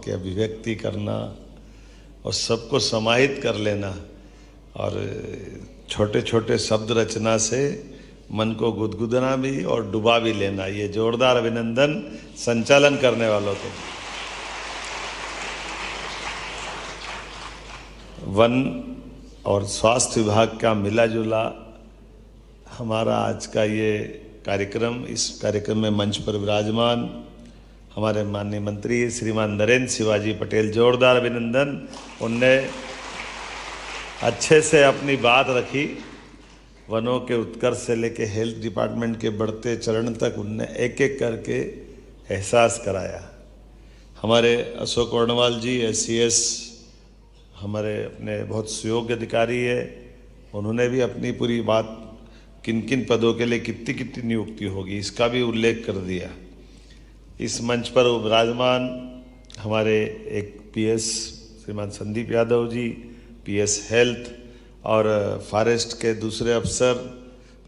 की अभिव्यक्ति करना और सबको समाहित कर लेना और छोटे छोटे शब्द रचना से मन को गुदगुदना भी और डुबा भी लेना, ये जोरदार अभिनंदन संचालन करने वालों को। वन और स्वास्थ्य विभाग का मिला जुला हमारा आज का ये कार्यक्रम, इस कार्यक्रम में मंच पर विराजमान हमारे माननीय मंत्री श्रीमान नरेंद्र शिवाजी पटेल, जोरदार अभिनंदन। उनने अच्छे से अपनी बात रखी, वनों के उत्कर्ष से लेके हेल्थ डिपार्टमेंट के बढ़ते चरण तक उनने एक एक करके एहसास कराया। हमारे अशोक वर्णवाल जी SCS हमारे अपने बहुत सुयोग्य अधिकारी है, उन्होंने भी अपनी पूरी बात किन किन पदों के लिए कितनी कितनी नियुक्ति होगी इसका भी उल्लेख कर दिया। इस मंच पर विराजमान हमारे एक PS श्रीमान संदीप यादव जी, PS हेल्थ और फॉरेस्ट के दूसरे अफसर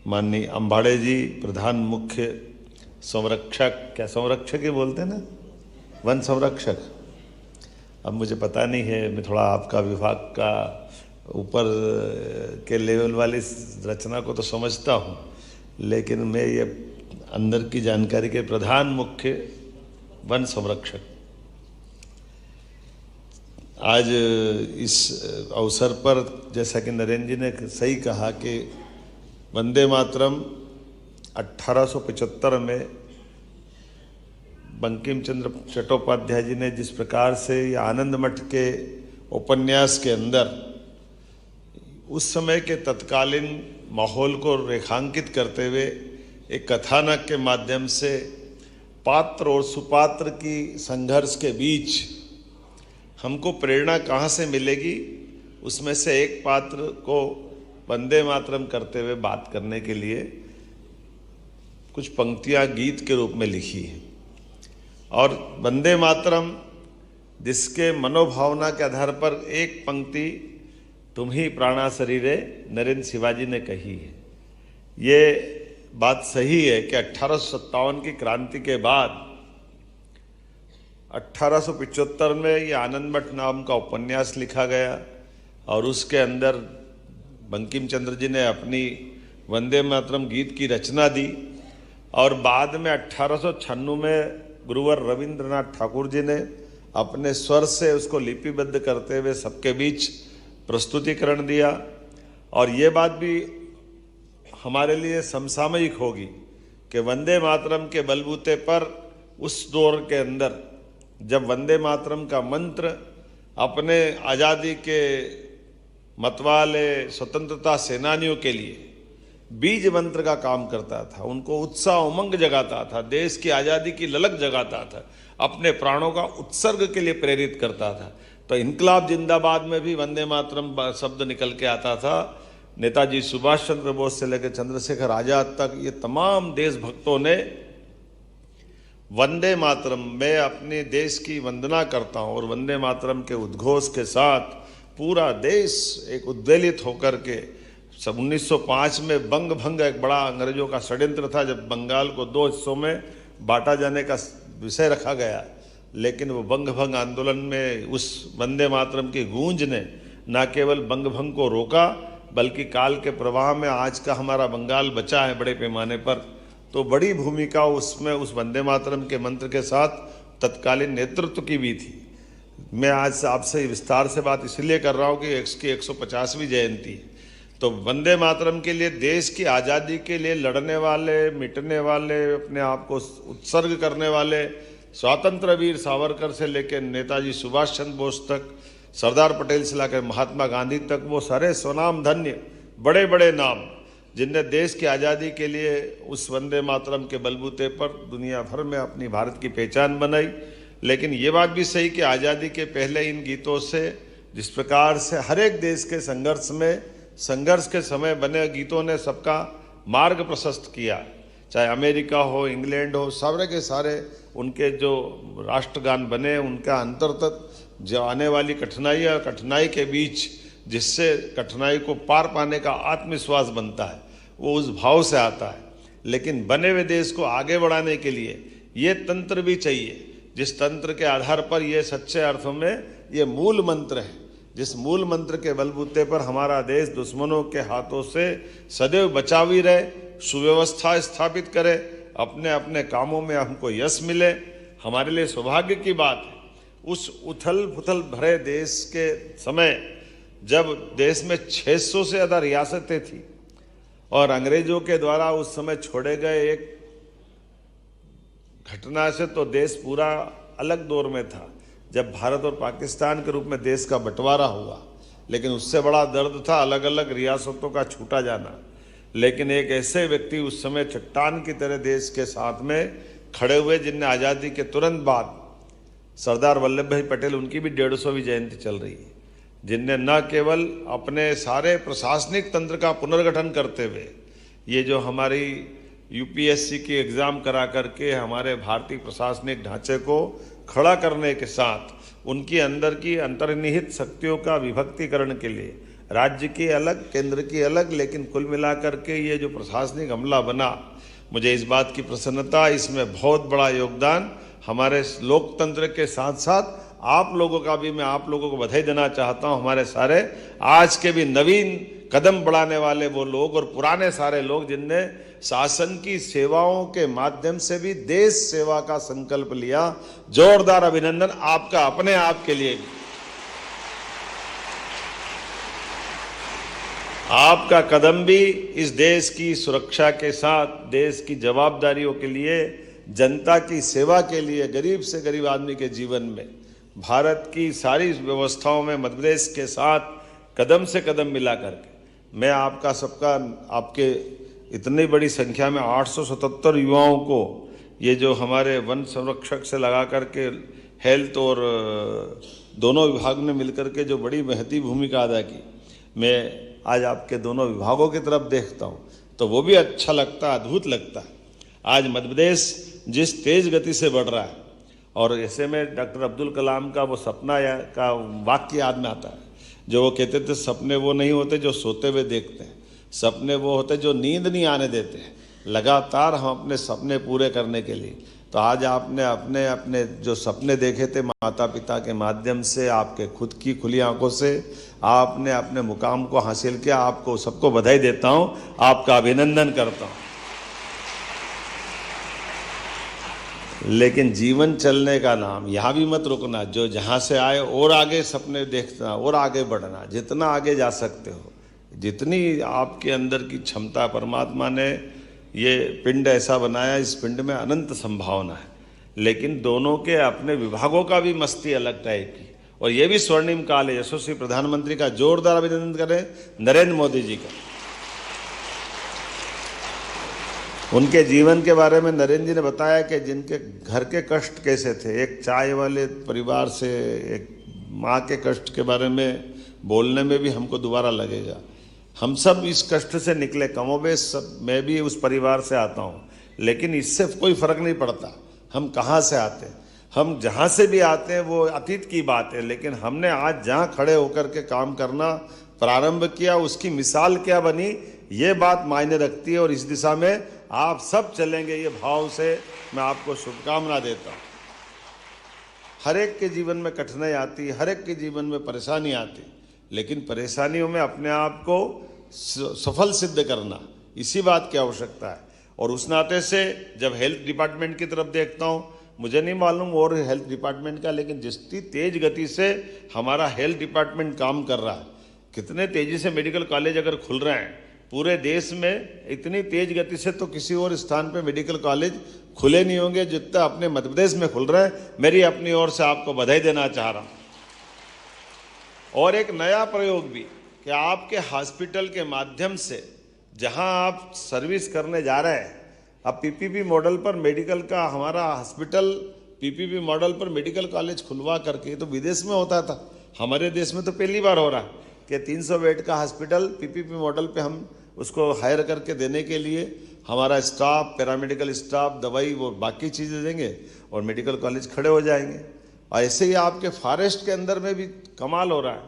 माननीय अंबाड़े जी, प्रधान मुख्य संरक्षक, क्या संरक्षक ही बोलते हैं ना, वन संरक्षक। अब मुझे पता नहीं है, मैं थोड़ा आपका विभाग का ऊपर के लेवल वाली रचना को तो समझता हूँ, लेकिन मैं ये अंदर की जानकारी के प्रधान मुख्य वन संरक्षक। आज इस अवसर पर जैसा कि नरेंद्र जी ने सही कहा कि वंदे मातरम 1875 में बंकिम चंद्र चट्टोपाध्याय जी ने जिस प्रकार से ये आनंद मठ के उपन्यास के अंदर उस समय के तत्कालीन माहौल को रेखांकित करते हुए एक कथानक के माध्यम से पात्र और सुपात्र की संघर्ष के बीच हमको प्रेरणा कहाँ से मिलेगी, उसमें से एक पात्र को वंदे मातरम करते हुए बात करने के लिए कुछ पंक्तियाँ गीत के रूप में लिखी है। और वंदे मातरम जिसके मनोभावना के आधार पर एक पंक्ति तुम ही प्राणा शरीरे नरेंद्र शिवाजी ने कही है। ये बात सही है कि 1857 की क्रांति के बाद 1875 में ये आनंद मठ नाम का उपन्यास लिखा गया और उसके अंदर बंकिम चंद्र जी ने अपनी वंदे मातरम गीत की रचना दी और बाद में 1896 में गुरुवर रविंद्रनाथ ठाकुर जी ने अपने स्वर से उसको लिपिबद्ध करते हुए सबके बीच प्रस्तुतिकरण दिया। और ये बात भी हमारे लिए समसामयिक होगी कि वंदे मातरम के बलबूते पर उस दौर के अंदर जब वंदे मातरम का मंत्र अपने आज़ादी के मतवाले स्वतंत्रता सेनानियों के लिए बीज मंत्र का काम करता था, उनको उत्साह उमंग जगाता था, देश की आज़ादी की ललक जगाता था, अपने प्राणों का उत्सर्ग के लिए प्रेरित करता था। तो इनकलाब जिंदाबाद में भी वंदे मातरम शब्द निकल के आता था। नेताजी सुभाष चंद्र बोस से लेकर चंद्रशेखर आजाद तक ये तमाम देशभक्तों ने वंदे मातरम, मैं अपने देश की वंदना करता हूँ, और वंदे मातरम के उद्घोष के साथ पूरा देश एक उद्वेलित होकर के 1905 में बंग भंग एक बड़ा अंग्रेजों का षड्यंत्र था, जब बंगाल को 2 हिस्सों में बांटा जाने का विषय रखा गया, लेकिन वो बंग भंग आंदोलन में उस वंदे मातरम की गूंज ने न केवल बंग भंग को रोका बल्कि काल के प्रवाह में आज का हमारा बंगाल बचा है बड़े पैमाने पर। तो बड़ी भूमिका उसमें उस वंदे मातरम के मंत्र के साथ तत्कालीन नेतृत्व की भी थी। मैं आज आपसे विस्तार से बात इसलिए कर रहा हूँ कि इसकी 150वीं जयंती है। तो वंदे मातरम के लिए, देश की आज़ादी के लिए लड़ने वाले, मिटने वाले, अपने आप को उत्सर्ग करने वाले स्वतंत्र वीर सावरकर से लेकर नेताजी सुभाष चंद्र बोस तक, सरदार पटेल से लेकर महात्मा गांधी तक, वो सारे स्वनाम धन्य बड़े बड़े नाम जिनने देश की आज़ादी के लिए उस वंदे मातरम के बलबूते पर दुनिया भर में अपनी भारत की पहचान बनाई। लेकिन ये बात भी सही कि आज़ादी के पहले इन गीतों से जिस प्रकार से हर एक देश के संघर्ष में, संघर्ष के समय बने गीतों ने सबका मार्ग प्रशस्त किया, चाहे अमेरिका हो, इंग्लैंड हो, सारे के सारे उनके जो राष्ट्रगान बने, उनका अंतर्गत जो आने वाली कठिनाई और कठिनाई के बीच जिससे कठिनाई को पार पाने का आत्मविश्वास बनता है, वो उस भाव से आता है। लेकिन बने हुए देश को आगे बढ़ाने के लिए ये तंत्र भी चाहिए जिस तंत्र के आधार पर ये सच्चे अर्थों में ये मूल मंत्र है, जिस मूल मंत्र के बलबूते पर हमारा देश दुश्मनों के हाथों से सदैव बचावी रहे, सुव्यवस्था स्थापित करे, अपने अपने कामों में हमको यश मिले, हमारे लिए सौभाग्य की बात है। उस उथल पुथल भरे देश के समय जब देश में 600 से ज़्यादा रियासतें थी और अंग्रेजों के द्वारा उस समय छोड़े गए एक घटना से तो देश पूरा अलग दौर में था, जब भारत और पाकिस्तान के रूप में देश का बंटवारा हुआ। लेकिन उससे बड़ा दर्द था अलग अलग रियासतों का छूटा जाना। लेकिन एक ऐसे व्यक्ति उस समय चट्टान की तरह देश के साथ में खड़े हुए, जिनने आज़ादी के तुरंत बाद सरदार वल्लभ भाई पटेल, उनकी भी 150वीं जयंती चल रही है, जिनने न केवल अपने सारे प्रशासनिक तंत्र का पुनर्गठन करते हुए ये जो हमारी यूपीएससी की एग्ज़ाम करा करके हमारे भारतीय प्रशासनिक ढांचे को खड़ा करने के साथ उनकी अंदर की अंतर्निहित शक्तियों का विभक्तिकरण के लिए राज्य की अलग, केंद्र की अलग, लेकिन कुल मिलाकर के ये जो प्रशासनिक अमला बना, मुझे इस बात की प्रसन्नता, इसमें बहुत बड़ा योगदान हमारे लोकतंत्र के साथ साथ आप लोगों का भी मैं आप लोगों को बधाई देना चाहता हूं। हमारे सारे आज के भी नवीन कदम बढ़ाने वाले वो लोग और पुराने सारे लोग जिनने शासन की सेवाओं के माध्यम से भी देश सेवा का संकल्प लिया, जोरदार अभिनंदन आपका अपने आप के लिए। आपका कदम भी इस देश की सुरक्षा के साथ, देश की जवाबदारियों के लिए, जनता की सेवा के लिए, गरीब से गरीब आदमी के जीवन में भारत की सारी व्यवस्थाओं में मध्य प्रदेश के साथ कदम से कदम मिला करके मैं आपका सबका, आपके इतनी बड़ी संख्या में 877 युवाओं को ये जो हमारे वन संरक्षक से लगा करके हेल्थ और दोनों विभाग ने मिलकर के जो बड़ी महती भूमिका अदा की, मैं आज आपके दोनों विभागों की तरफ देखता हूँ तो वो भी अच्छा लगता है, अद्भुत लगता है। आज मध्य प्रदेश जिस तेज गति से बढ़ रहा है, और ऐसे में डॉक्टर अब्दुल कलाम का वो सपना का वाक्य याद में आता है, जो वो कहते थे, सपने वो नहीं होते जो सोते हुए देखते हैं, सपने वो होते जो नींद नहीं आने देते हैं, लगातार हम अपने सपने पूरे करने के लिए। तो आज आपने अपने अपने जो सपने देखे थे माता पिता के माध्यम से, आपके खुद की खुली आंखों से आपने अपने मुकाम को हासिल किया। आपको सबको बधाई देता हूँ, आपका अभिनंदन करता हूँ। लेकिन जीवन चलने का नाम, यहाँ भी मत रुकना, जो जहाँ से आए और आगे सपने देखना और आगे बढ़ना, जितना आगे जा सकते हो, जितनी आपके अंदर की क्षमता, परमात्मा ने ये पिंड ऐसा बनाया, इस पिंड में अनंत संभावना है। लेकिन दोनों के अपने विभागों का भी मस्ती अलग टाइप की, और ये भी स्वर्णिम काल है। यशस्वी प्रधानमंत्री का जोरदार अभिनंदन करें, नरेंद्र मोदी जी का। उनके जीवन के बारे में नरेंद्र जी ने बताया कि जिनके घर के कष्ट कैसे थे, एक चाय वाले परिवार से, एक माँ के कष्ट के बारे में बोलने में भी हमको दोबारा लगेगा। हम सब इस कष्ट से निकले, कमोबेश सब, मैं भी उस परिवार से आता हूँ, लेकिन इससे कोई फर्क नहीं पड़ता हम कहाँ से आते हैं। हम जहाँ से भी आते हैं वो अतीत की बात है, लेकिन हमने आज जहाँ खड़े होकर के काम करना प्रारंभ किया, उसकी मिसाल क्या बनी, ये बात मायने रखती है। और इस दिशा में आप सब चलेंगे, ये भाव से मैं आपको शुभकामना देता हूँ। हर एक के जीवन में कठिनाई आती, हर एक के जीवन में परेशानी आती, लेकिन परेशानियों में अपने आप को सफल सिद्ध करना, इसी बात की आवश्यकता है। और उस नाते से जब हेल्थ डिपार्टमेंट की तरफ देखता हूँ, मुझे नहीं मालूम और हेल्थ डिपार्टमेंट का, लेकिन जितनी तेज गति से हमारा हेल्थ डिपार्टमेंट काम कर रहा है, कितने तेजी से मेडिकल कॉलेज अगर खुल रहे हैं पूरे देश में, इतनी तेज गति से तो किसी और स्थान पे मेडिकल कॉलेज खुले नहीं होंगे जितना अपने मध्य प्रदेश में खुल रहे हैं। मेरी अपनी ओर से आपको बधाई देना चाह रहा हूँ। और एक नया प्रयोग भी कि आपके हॉस्पिटल के माध्यम से जहां आप सर्विस करने जा रहे हैं, अब पीपीपी मॉडल पर मेडिकल का हमारा हॉस्पिटल, पीपीपी मॉडल पर मेडिकल कॉलेज खुलवा करके, तो विदेश में होता था, हमारे देश में तो पहली बार हो रहा है कि 300 बेड का हॉस्पिटल पीपीपी मॉडल पे हम उसको हायर करके देने के लिए हमारा स्टाफ, पैरामेडिकल स्टाफ, दवाई, वो बाकी चीज़ें देंगे और मेडिकल कॉलेज खड़े हो जाएंगे। और ऐसे ही आपके फॉरेस्ट के अंदर में भी कमाल हो रहा है,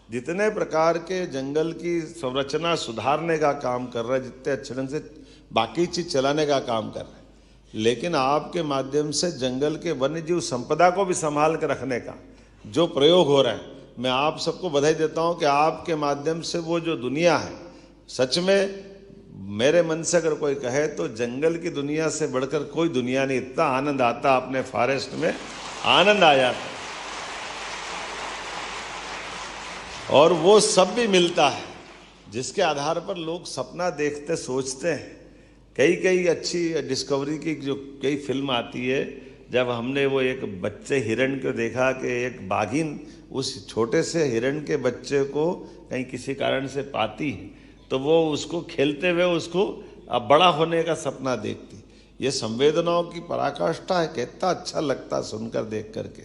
जितने प्रकार के जंगल की संरचना सुधारने का काम कर रहा है, जितने अच्छे ढंग से बाकी चीज़ चलाने का काम कर रहे हैं, लेकिन आपके माध्यम से जंगल के वन्य जीव संपदा को भी संभाल के रखने का जो प्रयोग हो रहा है, मैं आप सबको बधाई देता हूं कि आपके माध्यम से वो जो दुनिया है, सच में मेरे मन से अगर कोई कहे तो जंगल की दुनिया से बढ़कर कोई दुनिया नहीं। इतना आनंद आता अपने फॉरेस्ट में, आनंद आ जाता और वो सब भी मिलता है जिसके आधार पर लोग सपना देखते सोचते हैं। कई अच्छी डिस्कवरी की जो कई फिल्म आती है, जब हमने वो एक बच्चे हिरण को देखा कि एक बाघिन उस छोटे से हिरण के बच्चे को कहीं किसी कारण से पाती है, तो वो उसको खेलते हुए उसको अब बड़ा होने का सपना देखती। ये संवेदनाओं की पराकाष्ठा है, कितना अच्छा लगता सुनकर देख करके।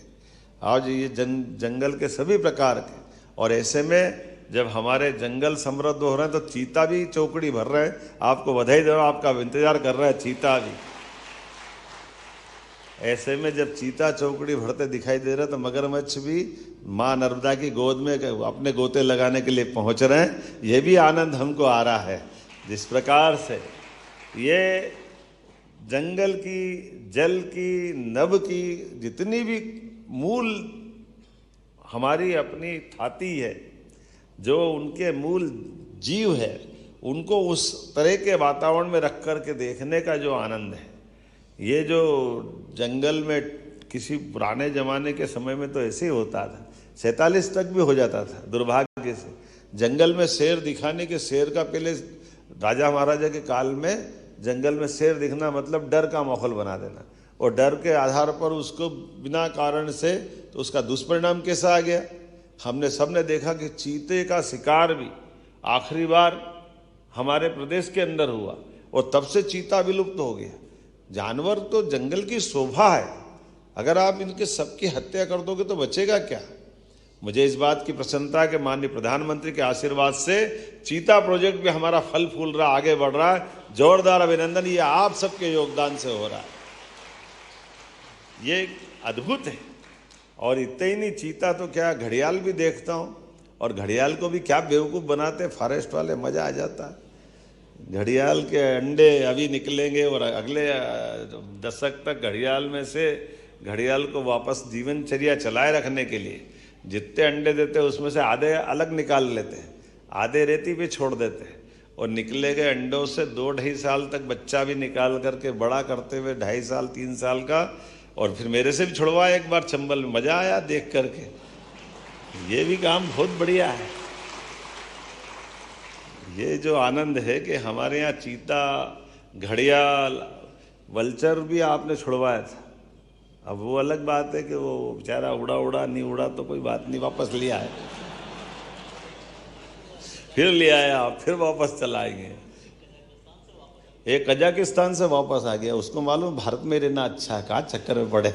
आज ये जंगल के सभी प्रकार के, और ऐसे में जब हमारे जंगल समृद्ध हो रहे हैं तो चीता भी चौकड़ी भर रहे हैं। आपको बधाई दे रहा हूं, आपका इंतजार कर रहा है चीता भी। ऐसे में जब चीता चौकड़ी भरते दिखाई दे रहा है तो मगरमच्छ भी माँ नर्मदा की गोद में अपने गोते लगाने के लिए पहुंच रहे हैं। ये भी आनंद हमको आ रहा है। जिस प्रकार से ये जंगल की, जल की, नभ की जितनी भी मूल हमारी अपनी थाती है, जो उनके मूल जीव है, उनको उस तरह के वातावरण में रख कर के देखने का जो आनंद है, ये जो जंगल में किसी पुराने ज़माने के समय में तो ऐसे ही होता था, 47 तक भी हो जाता था दुर्भाग्य से। जंगल में शेर दिखाने के, शेर का पहले राजा महाराजा के काल में जंगल में शेर दिखना मतलब डर का माहौल बना देना, और डर के आधार पर उसको बिना कारण से, तो उसका दुष्परिणाम कैसा आ गया। हमने सबने देखा कि चीते का शिकार भी आखिरी बार हमारे प्रदेश के अंदर हुआ और तब से चीता विलुप्त हो गया। जानवर तो जंगल की शोभा है, अगर आप इनके सबकी हत्या कर दोगे तो बचेगा क्या। मुझे इस बात की प्रसन्नता कि माननीय प्रधानमंत्री के आशीर्वाद से चीता प्रोजेक्ट भी हमारा फल फूल रहा, आगे बढ़ रहा है। जोरदार अभिनंदन, ये आप सबके योगदान से हो रहा है, ये अद्भुत है। और इतना ही नहीं, चीता तो क्या, घड़ियाल भी देखता हूँ, और घड़ियाल को भी क्या बेवकूफ़ बनाते फॉरेस्ट वाले, मज़ा आ जाता है। घड़ियाल के अंडे अभी निकलेंगे और अगले दशक तक घड़ियाल में से घड़ियाल को वापस जीवनचर्या चलाए रखने के लिए जितने अंडे देते हैं उसमें से आधे अलग निकाल लेते हैं, आधे रेती पे छोड़ देते हैं, और निकले गए अंडों से 2-2.5 साल तक बच्चा भी निकाल करके बड़ा करते हुए 2.5 साल 3 साल का, और फिर मेरे से भी छुड़वाया एक बार चंबल में, मज़ा आया देख करके। ये भी काम बहुत बढ़िया है। ये जो आनंद है कि हमारे यहाँ चीता, घड़ियाल, वल्चर भी आपने छुड़वाया था। अब वो अलग बात है कि वो बेचारा उड़ा नहीं उड़ा तो कोई बात नहीं, वापस ले आए, फिर ले आया, फिर वापस चलाएंगे। एक कजाकिस्तान से वापस आ गया, उसको मालूम भारत में रहना अच्छा है, कहाँ चक्कर में पड़े,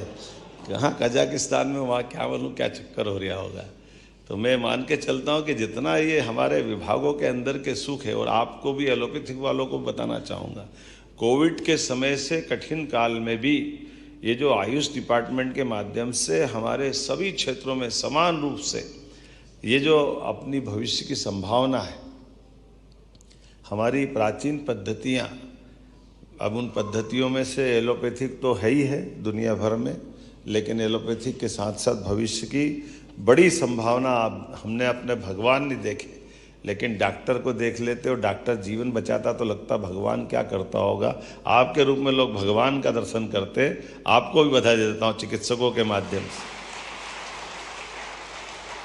कहाँ कजाकिस्तान में, वहाँ क्या मालूम क्या चक्कर हो रहा होगा। तो मैं मान के चलता हूँ कि जितना ये हमारे विभागों के अंदर के सुख है, और आपको भी एलोपैथिक वालों को बताना चाहूँगा, कोविड के समय से कठिन काल में भी ये जो आयुष डिपार्टमेंट के माध्यम से हमारे सभी क्षेत्रों में समान रूप से ये जो अपनी भविष्य की संभावना है, हमारी प्राचीन पद्धतियाँ, अब उन पद्धतियों में से एलोपैथिक तो है ही है दुनिया भर में, लेकिन एलोपैथिक के साथ साथ भविष्य की बड़ी संभावना हमने अपने भगवान नहीं देखे, लेकिन डॉक्टर को देख लेते, और डॉक्टर जीवन बचाता तो लगता भगवान क्या करता होगा। आपके रूप में लोग भगवान का दर्शन करते। आपको भी बधाई देता हूँ चिकित्सकों के माध्यम से।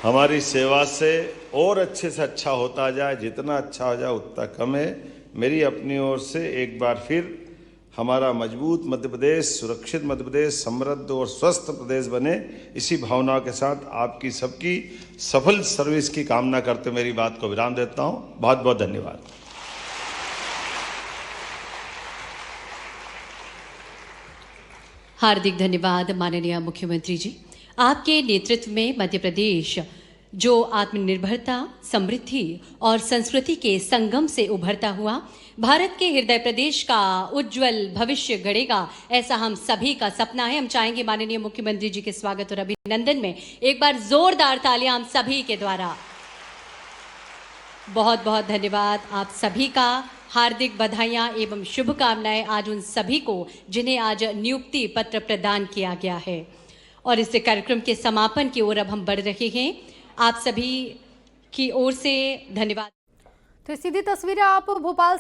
हमारी सेवा से और अच्छे से अच्छा होता जाए, जितना अच्छा हो जाए उतना कम है। मेरी अपनी ओर से एक बार फिर हमारा मजबूत मध्य प्रदेश, सुरक्षित मध्य प्रदेश, समृद्ध और स्वस्थ प्रदेश बने, इसी भावना के साथ आपकी सबकी सफल सर्विस की कामना करते मेरी बात को विराम देता हूँ। बहुत बहुत धन्यवाद। हार्दिक धन्यवाद माननीय मुख्यमंत्री जी। आपके नेतृत्व में मध्य प्रदेश जो आत्मनिर्भरता, समृद्धि और संस्कृति के संगम से उभरता हुआ भारत के हृदय प्रदेश का उज्जवल भविष्य गढ़ेगा, ऐसा हम सभी का सपना है। हम चाहेंगे माननीय मुख्यमंत्री जी के स्वागत और अभिनंदन में एक बार जोरदार तालियां हम सभी के द्वारा। बहुत बहुत धन्यवाद आप सभी का। हार्दिक बधाइयां एवं शुभकामनाएं आज उन सभी को जिन्हें आज नियुक्ति पत्र प्रदान किया गया है। और इस कार्यक्रम के समापन की ओर अब हम बढ़ रहे हैं। आप सभी की ओर से धन्यवाद। तो सीधी तस्वीरें आप भोपाल